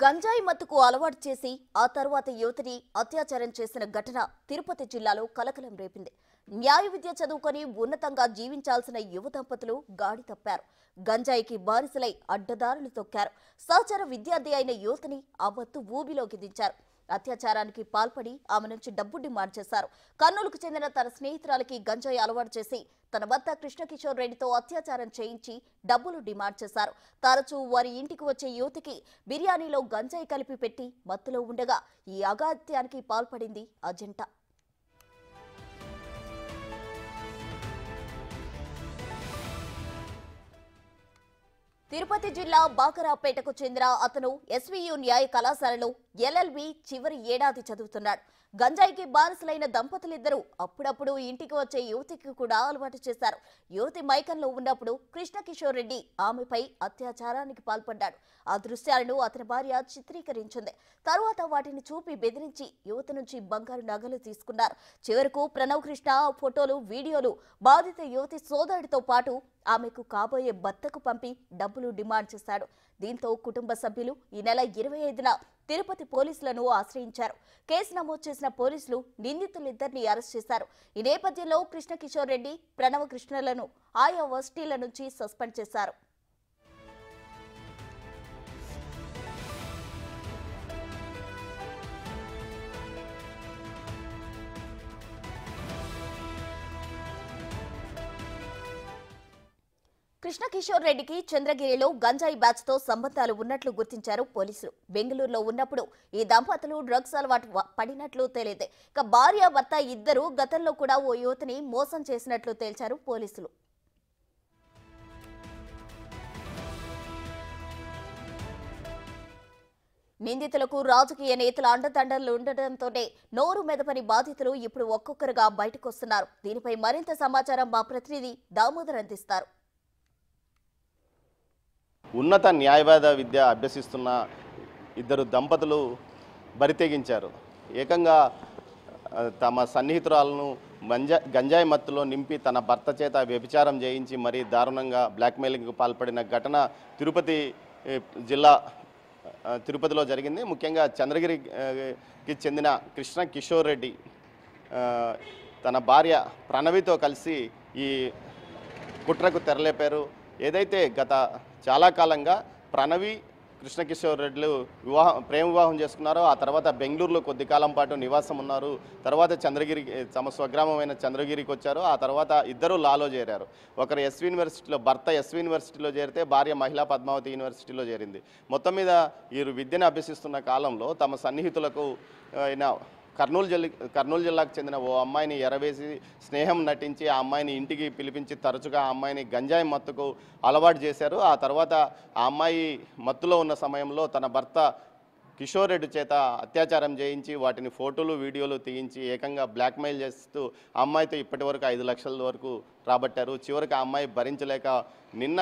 గంజాయి మత్తుకు అలవాటు చేసి ఆ తర్వాత యువతిని అత్యాచారం చేసిన ఘటన తిరుపతి జిల్లాలో కలకలం రేపింది. న్యాయ విద్య చదువుకొని ఉన్నతంగా జీవించాల్సిన యువ దంపతులు గాడి తప్పారు. గంజాయికి బానిసలై అడ్డదారులు తొక్కారు. సహచర విద్యార్థి అయిన యువతిని ఆ మత్తు ఊబిలోకి దించారు. అత్యాచారానికి పాల్పడి ఆమె నుంచి డబ్బు డిమాండ్ చేశారు. కర్నూలుకు చెందిన తన స్నేహితురాలికి గంజాయి అలవాటు చేసి తన భర్త కృష్ణకిషోర్ రెడ్డితో అత్యాచారం చేయించి డబ్బులు డిమాండ్ చేశారు. తరచూ వారి ఇంటికి వచ్చే యువతికి బిర్యానీలో గంజాయి కలిపి పెట్టి మత్తులో ఉండగా ఈ అగాత్యానికి పాల్పడింది ఆ జంట. తిరుపతి జిల్లా బాకరాపేటకు చెందిన అతను ఎస్వీయు న్యాయ కళాశాలలో ఎల్ఎల్బి చివరి ఏడాది చదువుతున్నాడు. గంజాయికి బానిసలైన దంపతులిద్దరూ అప్పుడప్పుడు ఇంటికి వచ్చే యువతికి కూడా అలవాటు చేశారు. యువతి మైకంలో ఉన్నప్పుడు కృష్ణకిషోర్ రెడ్డి ఆమెపై అత్యాచారానికి పాల్పడ్డాడు. ఆ దృశ్యాలను అతని భార్య చిత్రీకరించింది. తరువాత వాటిని చూపి బెదిరించి యువతి నుంచి బంగారు నగలు తీసుకున్నారు. చివరకు ప్రణవ్ కృష్ణ ఫోటోలు, వీడియోలు బాధిత యువతి సోదరుడితో పాటు ఆమెకు కాబోయే భర్తకు పంపి డబ్బులు డిమాండ్ చేశాడు. దీంతో కుటుంబ సభ్యులు ఈ నెల 25న తిరుపతి పోలీసులను ఆశ్రయించారు. కేసు నమోదు చేసిన పోలీసులు నిందితులిద్దరిని అరెస్ట్ చేశారు. ఈ నేపథ్యంలో కృష్ణకిషోర్ రెడ్డి, ప్రణవ్ కృష్ణలను ఆయా వర్సిటీల నుంచి సస్పెండ్ చేశారు. కృష్ణకిషోర్ రెడ్డికి చంద్రగిరిలో గంజాయి బ్యాచ్ తో సంబంధాలు ఉన్నట్లు గుర్తించారు పోలీసులు. బెంగళూరులో ఉన్నప్పుడు ఈ దంపతులు డ్రగ్స్ అలవాటు పడినట్లు తేలింది. ఇక భార్య భర్త ఇద్దరు గతంలో కూడా ఓ యువతిని మోసం చేసినట్లు తేల్చారు పోలీసులు. నిందితులకు రాజకీయ నేతల అండదండలు ఉండటంతోనే నోరు మెదపని బాధితులు ఇప్పుడు ఒక్కొక్కరుగా బయటకొస్తున్నారు. దీనిపై మరింత సమాచారం మా ప్రతినిధి దామోదర్ అందిస్తారు. ఉన్నత న్యాయవాద విద్య అభ్యసిస్తున్న ఇద్దరు దంపతులు బరితెగించారు. ఏకంగా తమ సన్నిహితురాలను గంజాయి మత్తులో నింపి తన భర్త చేత వ్యభిచారం చేయించి మరీ దారుణంగా బ్లాక్మెయిలింగ్కు పాల్పడిన ఘటన తిరుపతిలో జరిగింది. ముఖ్యంగా చంద్రగిరికి చెందిన కృష్ణకిషోర్ రెడ్డి తన భార్య ప్రణవితో కలిసి ఈ కుట్రకు తెరలేపారు. ఏదైతే గత చాలా కాలంగా ప్రణవి కృష్ణకిషోర్ రెడ్డిలు ప్రేమ వివాహం చేసుకున్నారో ఆ తర్వాత బెంగళూరులో కొద్ది కాలం పాటు నివాసం ఉన్నారు. తర్వాత తమ స్వగ్రామమైన చంద్రగిరికి వచ్చారు. ఆ తర్వాత ఇద్దరు లాలో చేరారు. ఒకరు ఎస్వి యూనివర్సిటీలో, భర్త ఎస్వి యూనివర్సిటీలో చేరితే భార్య మహిళా పద్మావతి యూనివర్సిటీలో చేరింది. మొత్తం మీద వీరు విద్యను అభ్యసిస్తున్న కాలంలో తమ సన్నిహితులకు అయిన కర్నూలు జిల్లాకు చెందిన ఓ అమ్మాయిని ఎరవేసి స్నేహం నటించి ఆ అమ్మాయిని ఇంటికి పిలిపించి తరచుగా ఆ అమ్మాయిని గంజాయి మత్తుకు అలవాటు చేశారు. ఆ తర్వాత ఆ అమ్మాయి మత్తులో ఉన్న సమయంలో తన భర్త కిషోర్ రెడ్డి చేత అత్యాచారం చేయించి వాటిని ఫోటోలు, వీడియోలు తీయించి ఏకంగా బ్లాక్మెయిల్ చేస్తూ ఆ అమ్మాయితో ఇప్పటివరకు 5 లక్షల వరకు రాబట్టారు. చివరికి ఆ అమ్మాయి భరించలేక నిన్న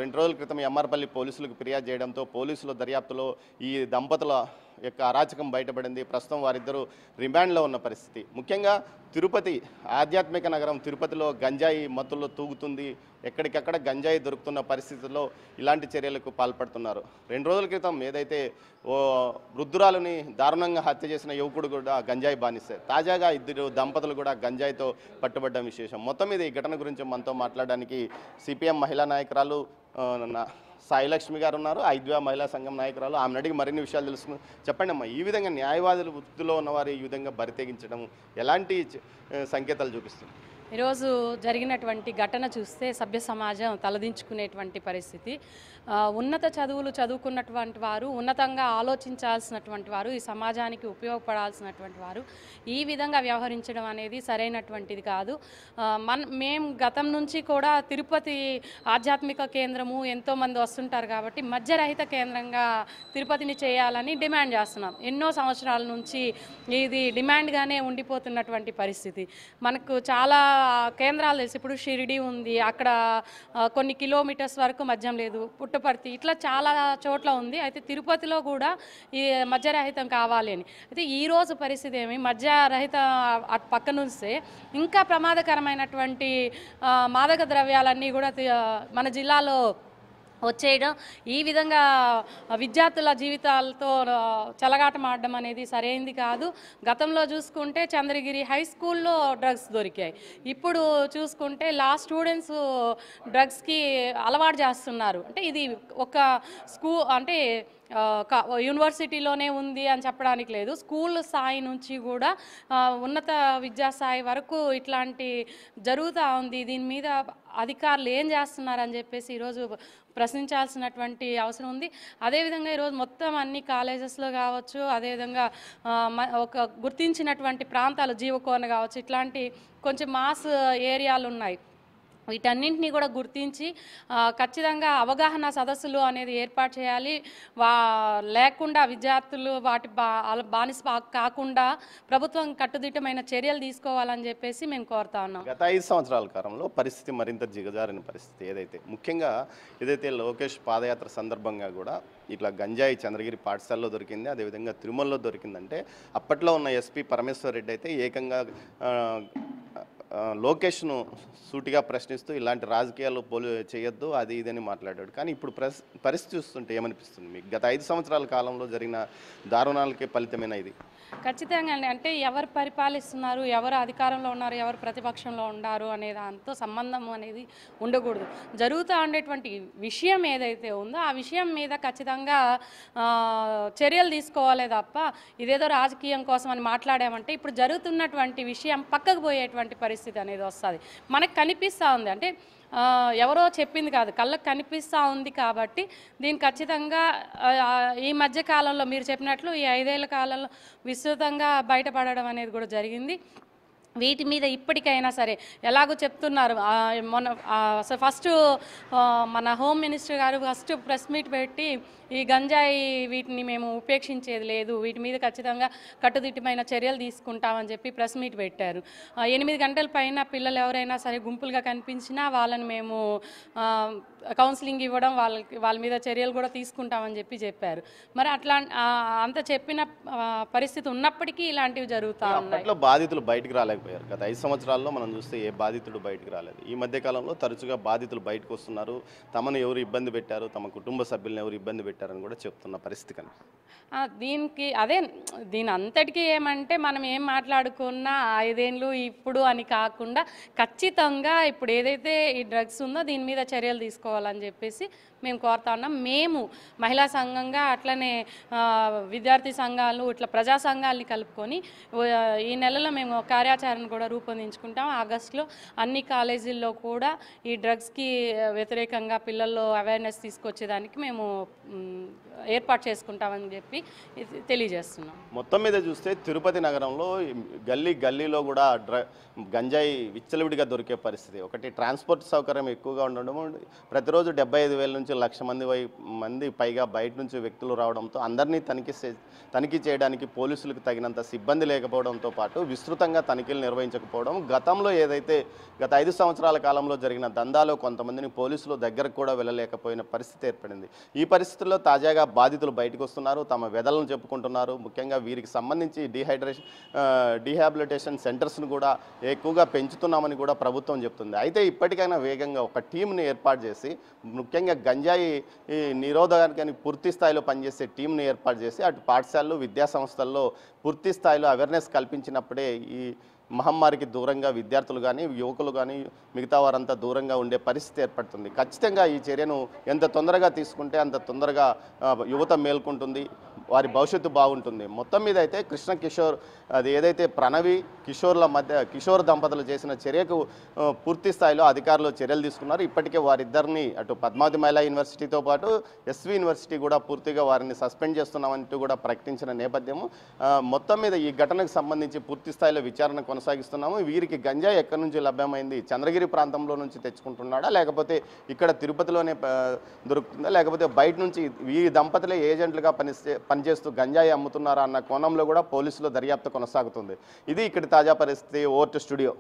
2 రోజుల క్రితం ఎమ్మర్పల్లి పోలీసులకు ఫిర్యాదు చేయడంతో పోలీసుల దర్యాప్తులో ఈ దంపతుల యొక్క అరాచకం బయటపడింది. ప్రస్తుతం వారిద్దరూ రిమాండ్లో ఉన్న పరిస్థితి. ముఖ్యంగా తిరుపతి ఆధ్యాత్మిక నగరం తిరుపతిలో గంజాయి మత్తులో తూగుతుంది. ఎక్కడికక్కడ గంజాయి దొరుకుతున్న పరిస్థితుల్లో ఇలాంటి చర్యలకు పాల్పడుతున్నారు. 2 రోజుల క్రితం ఏదైతే ఓ వృద్ధురాలుని దారుణంగా హత్య చేసిన యువకుడు కూడా గంజాయి బానిసే. తాజాగా ఇద్దరు దంపతులు కూడా గంజాయితో పట్టుబడ్డం విశేషం. మొత్తం మీద ఈ ఘటన గురించి మనతో మాట్లాడడానికి సిపిఎం మహిళా నాయకురాలు సాయిలక్ష్మి గారు ఉన్నారు. ఐద్వా మహిళా సంఘం నాయకురాలు. ఆమెను అడిగి మరిన్ని విషయాలు తెలుసుకుని చెప్పండి అమ్మా, ఈ విధంగా న్యాయవాదుల వృత్తిలో ఉన్నవారు ఈ విధంగా బరితెగించడం ఎలాంటి సంకేతాలు చూపిస్తుంది? ఈరోజు జరిగినటువంటి ఘటన చూస్తే సభ్య సమాజం తలదించుకునేటువంటి పరిస్థితి. ఉన్నత చదువులు చదువుకున్నటువంటి వారు, ఉన్నతంగా ఆలోచించాల్సినటువంటి వారు, ఈ సమాజానికి ఉపయోగపడాల్సినటువంటి వారు ఈ విధంగా వ్యవహరించడం అనేది సరైనటువంటిది కాదు. మేము గతం నుంచి కూడా తిరుపతి ఆధ్యాత్మిక కేంద్రము ఎంతోమంది వస్తుంటారు కాబట్టి మద్యరహిత కేంద్రంగా తిరుపతిని చేయాలని డిమాండ్ చేస్తున్నాం. ఎన్నో సంవత్సరాల నుంచి ఇది డిమాండ్గానే ఉండిపోతున్నటువంటి పరిస్థితి. మనకు చాలా కేంద్రాలు తెలుసు. ఇప్పుడు షిరిడి ఉంది, అక్కడ కొన్ని కిలోమీటర్స్ వరకు మద్యం లేదు. పుట్టపర్తి ఇట్లా చాలా చోట్ల ఉంది. అయితే తిరుపతిలో కూడా ఈ మద్యరహితం కావాలి అని. అయితే ఈరోజు పరిస్థితి ఏమి, మద్యరహిత అటు పక్క నుంచే ఇంకా ప్రమాదకరమైనటువంటి మాదక ద్రవ్యాలన్నీ కూడా మన జిల్లాలో వచ్చేయడం, ఈ విధంగా విద్యార్థుల జీవితాలతో చెలగాటమాడడం అనేది సరైంది కాదు. గతంలో చూసుకుంటే చంద్రగిరి హై స్కూల్లో డ్రగ్స్ దొరికాయి. ఇప్పుడు చూసుకుంటే స్టూడెంట్స్ డ్రగ్స్కి అలవాటు చేస్తున్నారు. అంటే ఇది ఒక అంటే యూనివర్సిటీలోనే ఉంది అని చెప్పడానికి లేదు. స్కూల్ స్థాయి నుంచి కూడా ఉన్నత విద్యాస్థాయి వరకు ఇట్లాంటి జరుగుతూ ఉంది. దీని మీద అధికారులు ఏం చేస్తున్నారని చెప్పేసి ఈరోజు ప్రశ్నించాల్సినటువంటి అవసరం ఉంది. అదేవిధంగా ఈరోజు మొత్తం అన్ని కాలేజెస్లో కావచ్చు, అదేవిధంగా ఒక గుర్తించినటువంటి ప్రాంతాలు జీవకోన కావచ్చు, ఇట్లాంటి కొంచెం మాస్ ఏరియాలు ఉన్నాయి. వీటన్నింటినీ కూడా గుర్తించి ఖచ్చితంగా అవగాహన సదస్సులు అనేది ఏర్పాటు చేయాలి. లేకుండా విద్యార్థులు వాటి బానిస కాకుండా ప్రభుత్వం కట్టుదిట్టమైన చర్యలు తీసుకోవాలని చెప్పేసి మేము కోరుతా ఉన్నాం. గత 5 సంవత్సరాల కాలంలో పరిస్థితి మరింత దిగజారిన పరిస్థితి. ముఖ్యంగా ఏదైతే లోకేష్ పాదయాత్ర సందర్భంగా కూడా ఇట్లా గంజాయి చంద్రగిరి పాఠశాలలో దొరికింది, అదేవిధంగా తిరుమలలో దొరికిందంటే అప్పట్లో ఉన్న ఎస్పీ పరమేశ్వర్ రెడ్డి అయితే ఏకంగా లోకేష్ను సూటిగా ప్రశ్నిస్తూ ఇలాంటి రాజకీయాలు చేయొద్దు అది ఇదని మాట్లాడాడు. కానీ ఇప్పుడు పరిస్థితి చూస్తుంటే ఏమనిపిస్తుంది మీకు? గత 5 సంవత్సరాల కాలంలో జరిగిన దారుణాలకే ఫలితమైన ఇది? ఖచ్చితంగా అండి. అంటే ఎవరు పరిపాలిస్తున్నారు, ఎవరు అధికారంలో ఉన్నారు, ఎవరు ప్రతిపక్షంలో ఉన్నారు అనే దాంతో సంబంధం అనేది ఉండకూడదు. జరుగుతూ ఉండేటువంటి విషయం ఏదైతే ఉందో ఆ విషయం మీద ఖచ్చితంగా చర్యలు తీసుకోవాలే తప్ప ఇదేదో రాజకీయం కోసం అని మాట్లాడామంటే ఇప్పుడు జరుగుతున్నటువంటి విషయం పక్కకు పోయేటువంటి పరిస్థితి అనేది వస్తుంది. మనకు కనిపిస్తూ ఉంది. అంటే ఎవరో చెప్పింది కాదు, కళ్ళకు కనిపిస్తూ ఉంది. కాబట్టి దీన్ని ఖచ్చితంగా ఈ మధ్య కాలంలో మీరు చెప్పినట్లు ఈ 5 ఏళ్ల కాలంలో విస్తృతంగా బయటపడడం అనేది కూడా జరిగింది. వీటి మీద ఇప్పటికైనా సరే ఎలాగో చెప్తున్నారు. ఫస్ట్ మన హోమ్ మినిస్టర్ గారు ఫస్ట్ ప్రెస్ మీట్ పెట్టి ఈ గంజాయి వీటిని మేము ఉపేక్షించేది లేదు, వీటి మీద ఖచ్చితంగా కట్టుదిట్టమైన చర్యలు తీసుకుంటామని చెప్పి ప్రెస్ మీట్ పెట్టారు. 8 గంటల పైన పిల్లలు ఎవరైనా సరే గుంపులుగా కనిపించినా వాళ్ళని మేము కౌన్సిలింగ్ ఇవ్వడం, వాళ్ళ మీద చర్యలు కూడా తీసుకుంటామని చెప్పారు. మరి అట్లా అంత చెప్పిన పరిస్థితి ఉన్నప్పటికీ ఇలాంటివి జరుగుతూ ఉన్నాయి. బాధితులు బయటకు రాలేకపోయారు. గత 5 సంవత్సరాల్లో మనం చూస్తే ఏ బాధితుడు బయటకు రాలేదు. ఈ మధ్య కాలంలో తరచుగా బాధితులు బయటకు వస్తున్నారు. తమను ఎవరు ఇబ్బంది పెట్టారు, తమ కుటుంబ సభ్యులను ఎవరు ఇబ్బంది పెట్టారని కూడా చెప్తున్న పరిస్థితి దీని అంతటికీ ఏమంటే మనం ఏం మాట్లాడుకున్నా 5 ఏళ్ళు ఇప్పుడు అని కాకుండా ఖచ్చితంగా ఇప్పుడు ఏదైతే ఈ డ్రగ్స్ ఉందో దీని మీద చర్యలు తీసుకోవాలని చెప్పేసి మేము కోరుతా ఉన్నాం. మేము మహిళా సంఘంగా అట్లనే విద్యార్థి సంఘాలు ఇట్లా ప్రజా సంఘాలని కలుపుకొని ఈ నెలలో మేము కార్యాచరణ కూడా రూపొందించుకుంటాం. ఆగస్టులో అన్ని కాలేజీల్లో కూడా ఈ డ్రగ్స్కి వ్యతిరేకంగా పిల్లల్లో అవేర్నెస్ తీసుకొచ్చేదానికి మేము ఏర్పాటు చేసుకుంటామని చెప్పి తెలియజేస్తున్నాం. మొత్తం మీద చూస్తే తిరుపతి నగరంలో గల్లీలో కూడా గంజాయి విచ్చలవిడిగా దొరికే పరిస్థితి. ఒకటి ట్రాన్స్పోర్ట్ సౌకర్యం ఎక్కువగా ఉండడం, ప్రతిరోజు 75,000 నుంచి 1,00,000 మంది పైగా బయట నుంచి వ్యక్తులు రావడంతో అందరినీ తనిఖీ చేయడానికి పోలీసులకు తగినంత సిబ్బంది లేకపోవడంతో పాటు విస్తృతంగా తనిఖీలు నిర్వహించకపోవడం, గతంలో ఏదైతే గత 5 సంవత్సరాల కాలంలో జరిగిన దందాలో కొంతమందిని పోలీసులు దగ్గరకు కూడా వెళ్ళలేకపోయిన పరిస్థితి ఏర్పడింది. ఈ పరిస్థితుల్లో తాజాగా బాధితులు బయటకు వస్తున్నారు, తమ వెదలను చెప్పుకుంటున్నారు. ముఖ్యంగా వీరికి సంబంధించి డీహాబిలిటేషన్ సెంటర్స్ను కూడా ఎక్కువగా పెంచుతున్నామని కూడా ప్రభుత్వం చెప్తుంది. అయితే ఇప్పటికైనా వేగంగా ఒక టీంని ఏర్పాటు చేసి ముఖ్యంగా గంజాయి నిరోధానికి పూర్తి స్థాయిలో పనిచేసే టీంని ఏర్పాటు చేసి అటు పాఠశాలలు విద్యా సంస్థల్లో పూర్తి స్థాయిలో అవేర్నెస్ కల్పించినప్పుడే ఈ మహమ్మారికి దూరంగా విద్యార్థులు కానీ యువకులు కానీ మిగతా వారంతా దూరంగా ఉండే పరిస్థితి ఏర్పడుతుంది. ఖచ్చితంగా ఈ చర్యను ఎంత తొందరగా తీసుకుంటే అంత తొందరగా యువత మేల్కొంటుంది, వారి భవిష్యత్తు బాగుంటుంది. మొత్తం మీద అయితే కృష్ణ కిషోర్ అది ఏదైతే ప్రణవి కిషోర్ దంపతులు చేసిన చర్యకు పూర్తి స్థాయిలో అధికారులు చర్యలు తీసుకున్నారు. ఇప్పటికే వారిద్దరిని అటు పద్మావతి మహిళా యూనివర్సిటీతో పాటు ఎస్వి యూనివర్సిటీ కూడా పూర్తిగా వారిని సస్పెండ్ చేస్తున్నామంటూ కూడా ప్రకటించిన నేపథ్యము. మొత్తం మీద ఈ ఘటనకు సంబంధించి పూర్తి స్థాయిలో విచారణ కొనసాగిస్తున్నాము. వీరికి గంజాయి ఎక్కడి నుంచి లభ్యమైంది, చంద్రగిరి ప్రాంతంలో నుంచి తెచ్చుకుంటున్నాడా, లేకపోతే ఇక్కడ తిరుపతిలోనే దొరుకుతుందా, లేకపోతే బయట నుంచి ఈ దంపతులే ఏజెంట్లుగా పనిచేస్తూ గంజాయి అమ్ముతున్నారా అన్న కోణంలో కూడా పోలీసులు దర్యాప్తు కొనసాగుతుంది. ఇది ఇక్కడ తాజా పరిస్థితి. Over to studio.